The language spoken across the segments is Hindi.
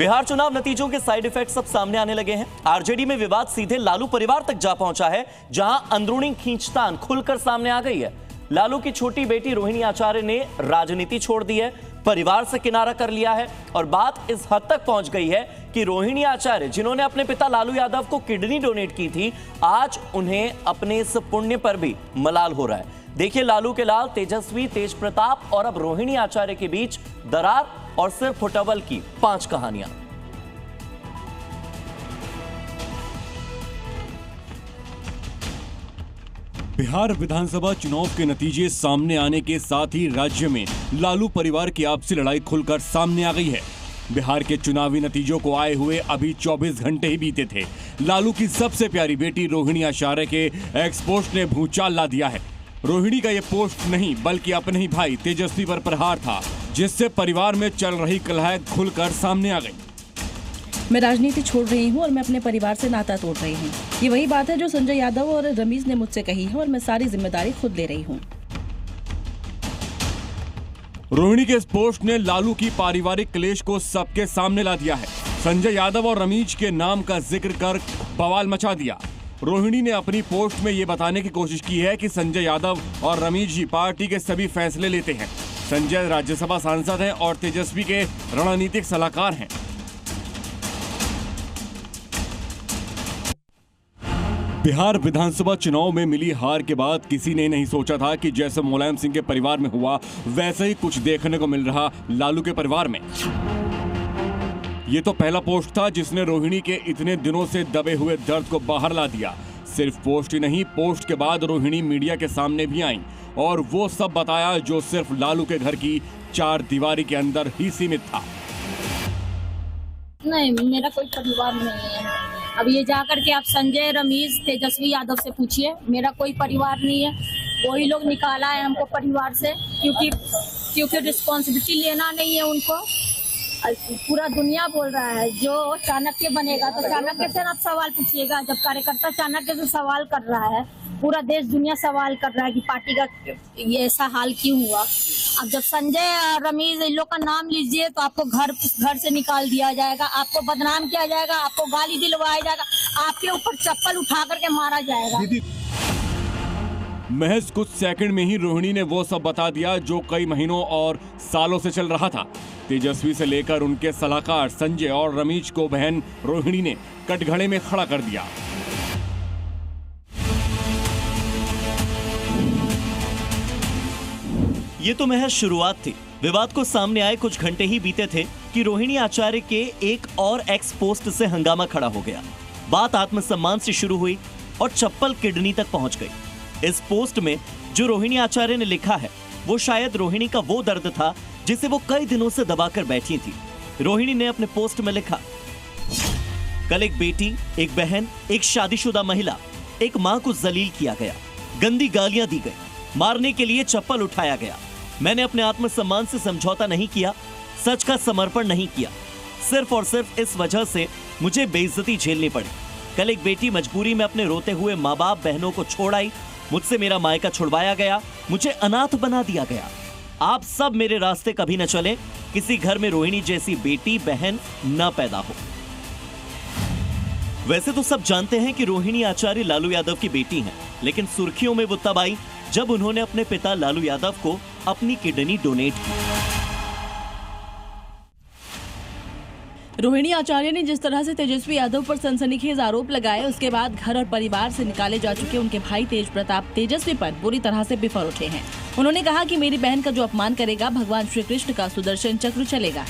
बिहार चुनाव नतीजों के साइड इफेक्ट्स अब सामने आने लगे हैं। आरजेडी में विवाद सीधे लालू परिवार तक जा पहुंचा है, जहां अंदरूनी खींचतान खुलकर सामने आ गई है। लालू की छोटी बेटी रोहिणी आचार्य ने राजनीति छोड़ दी है, परिवार से किनारा कर लिया है और बात इस हद तक पहुंच गई है कि रोहिणी आचार्य, जिन्होंने अपने पिता लालू यादव को किडनी डोनेट की थी, आज उन्हें अपने इस पुण्य पर भी मलाल हो रहा है। देखिए लालू के लाल तेजस्वी, तेज प्रताप और अब रोहिणी आचार्य के बीच दरार और सिर फुटबल की 5 कहानियां। बिहार विधानसभा चुनाव के नतीजे सामने आने के साथ ही राज्य में लालू परिवार की आपसी लड़ाई खुलकर सामने आ गई है। बिहार के चुनावी नतीजों को आए हुए अभी 24 घंटे ही बीते थे। लालू की सबसे प्यारी बेटी रोहिणी आचार्य के एक्स पोस्ट ने भूचाल ला दिया है। रोहिणी का ये पोस्ट नहीं बल्कि अपने ही भाई तेजस्वी पर प्रहार था, जिससे परिवार में चल रही कलह खुलकर सामने आ गई। मैं राजनीति छोड़ रही हूँ और मैं अपने परिवार से नाता तोड़ रही हूँ। ये वही बात है जो संजय यादव और रमीज ने मुझसे कही है और मैं सारी जिम्मेदारी खुद ले रही हूँ। रोहिणी के इस पोस्ट ने लालू की पारिवारिक क्लेश को सबके सामने ला दिया है। संजय यादव और रमीज के नाम का जिक्र कर बवाल मचा दिया। रोहिणी ने अपनी पोस्ट में ये बताने की कोशिश की है कि संजय यादव और रमीज ही पार्टी के सभी फैसले लेते हैं। संजय राज्यसभा सांसद हैं और तेजस्वी के रणनीतिक सलाहकार हैं। बिहार विधानसभा चुनाव में मिली हार के बाद किसी ने नहीं सोचा था कि जैसे मुलायम सिंह के परिवार में हुआ, वैसे ही कुछ देखने को मिल रहा लालू के परिवार में। ये तो पहला पोस्ट था जिसने रोहिणी के इतने दिनों से दबे हुए दर्द को बाहर ला दिया। सिर्फ पोस्ट ही नहीं, पोस्ट के बाद रोहिणी मीडिया के सामने भी आई और वो सब बताया जो सिर्फ लालू के घर की 4 दीवारी के अंदर ही सीमित था। नहीं, मेरा कोई परिवार नहीं है। अब ये जाकर के आप संजय, रमीज, तेजस्वी यादव से पूछिए, मेरा कोई परिवार नहीं है। वही लोग निकाला है हमको परिवार से, क्योंकि रिस्पॉन्सिबिलिटी लेना नहीं है उनको। पूरा दुनिया बोल रहा है जो चाणक्य बनेगा तो चाणक्य से आप सवाल पूछिएगा। जब कार्यकर्ता चाणक्य से सवाल कर रहा है, पूरा देश दुनिया सवाल कर रहा है कि पार्टी का ये ऐसा हाल क्यों हुआ। अब जब संजय, रमीज, इन लोग का नाम लीजिए तो आपको घर से निकाल दिया जाएगा, आपको बदनाम किया जाएगा, आपको गाली दिलवाया जाएगा, आपके ऊपर चप्पल उठा करके मारा जाएगा। महज कुछ सेकंड में ही रोहिणी ने वो सब बता दिया जो कई महीनों और सालों से चल रहा था। तेजस्वी से लेकर उनके सलाहकार संजय और रमीज को बहन रोहिणी ने कटघरे में खड़ा कर दिया। ये तो महज शुरुआत थी। विवाद को सामने आए कुछ घंटे ही बीते थे कि रोहिणी आचार्य के एक और एक्स पोस्ट से हंगामा खड़ा हो गया। बात आत्मसम्मान से शुरू हुई और चप्पल किडनी तक पहुंच गई। इस पोस्ट में जो रोहिणी आचार्य ने लिखा है वो शायद रोहिणी का वो दर्द था जिसे वो कई दिनों से दबाकर बैठी थी। रोहिणी ने अपने पोस्ट में लिखा, कल एक बेटी, एक बहन, एक शादीशुदा महिला, एक मां को जलील किया गया, गंदी गालियां दी गई, मारने के लिए चप्पल उठाया गया। मैंने अपने आत्मसम्मान से समझौता नहीं किया, सच का समर्पण नहीं किया। सिर्फ और सिर्फ इस वजह से मुझे बेइज्जती झेलनी पड़ी। कल एक बेटी मजबूरी में अपने रोते हुए माँ बाप, बहनों को छोड़ आई। मुझसे मेरा मायका छुड़वाया गया, मुझे अनाथ बना दिया गया। आप सब मेरे रास्ते कभी न चले, किसी घर में रोहिणी जैसी बेटी, बहन न पैदा हो। वैसे तो सब जानते हैं कि रोहिणी आचार्य लालू यादव की बेटी हैं, लेकिन सुर्खियों में वो तब आई जब उन्होंने अपने पिता लालू यादव को अपनी किडनी डोनेट की। रोहिणी आचार्य ने जिस तरह से तेजस्वी यादव पर सनसनीखेज आरोप लगाए, उसके बाद घर और परिवार से निकाले जा चुके उनके भाई तेज प्रताप तेजस्वी पर बुरी तरह से बिफर उठे हैं। उन्होंने कहा कि मेरी बहन का जो अपमान करेगा, भगवान श्री कृष्ण का सुदर्शन चक्र चलेगा।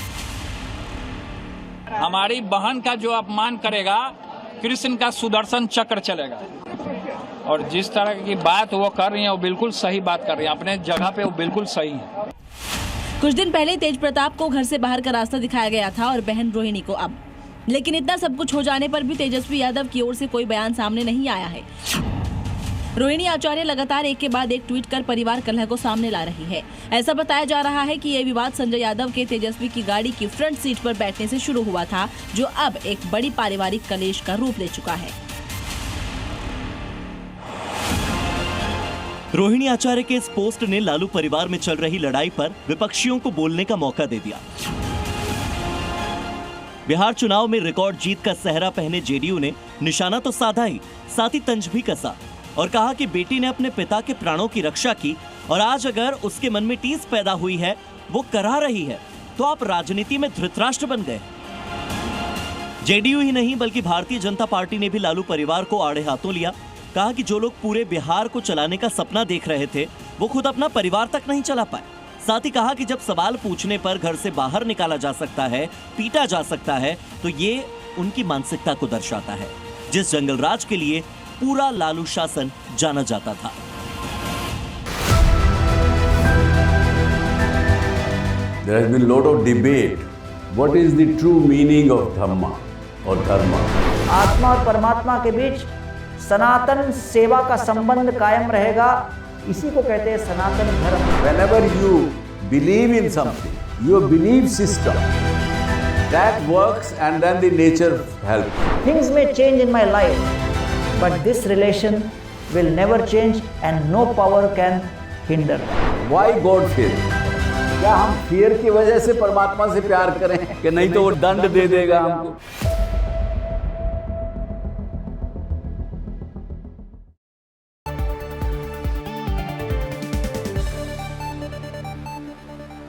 हमारी बहन का जो अपमान करेगा, कृष्ण का सुदर्शन चक्र चलेगा। और जिस तरह की बात वो कर रही है वो बिल्कुल सही बात कर रही है, अपने जगह पे वो बिल्कुल सही है। कुछ दिन पहले तेज प्रताप को घर से बाहर का रास्ता दिखाया गया था और बहन रोहिणी को अब। लेकिन इतना सब कुछ हो जाने पर भी तेजस्वी यादव की ओर से कोई बयान सामने नहीं आया है। रोहिणी आचार्य लगातार एक के बाद एक ट्वीट कर परिवार कलह को सामने ला रही है। ऐसा बताया जा रहा है कि ये विवाद संजय यादव के तेजस्वी की गाड़ी की फ्रंट सीट पर बैठने से शुरू हुआ था, जो अब एक बड़ी पारिवारिक कलेश का रूप ले चुका है। रोहिणी आचार्य के इस पोस्ट ने लालू परिवार में चल रही लड़ाई पर विपक्षियों को बोलने का मौका दे दिया। बिहार चुनाव में रिकॉर्ड जीत का सेहरा पहने जेडीयू ने निशाना तो साधा ही, साथ ही तंज भी कसा और कहा कि बेटी ने अपने पिता के प्राणों की रक्षा की और आज अगर उसके मन में टीस पैदा हुई है, वो करा रही है, तो आप राजनीति में धृतराष्ट्र बन गए। जेडीयू ही नहीं बल्कि भारतीय जनता पार्टी ने भी लालू परिवार को आड़े हाथों लिया। कहा कि जो लोग पूरे बिहार को चलाने का सपना देख रहे थे, वो खुद अपना परिवार तक नहीं चला पाए। साथ ही कहा कि जब सवाल पूछने पर घर से बाहर निकाला जा सकता है, पीटा जा सकता है, तो ये उनकी मानसिकता को दर्शाता है, जिस जंगल राज के लिए पूरा लालू शासन जाना जाता था। There has been lot of debate. What is the true meaning of Dhamma or Dharma? आत्मा और परमात्मा के बीच सनातन सेवा का संबंध कायम रहेगा, इसी को कहते हैं सनातन धर्म। Whenever you believe in something, your belief system that works, and then the nature helps. Things may change in my life, but this relation will never change and no power can hinder. Why God fear? क्या हम fear की वजह से परमात्मा से प्यार करें कि नहीं तो वो दंड दे देगा हमको?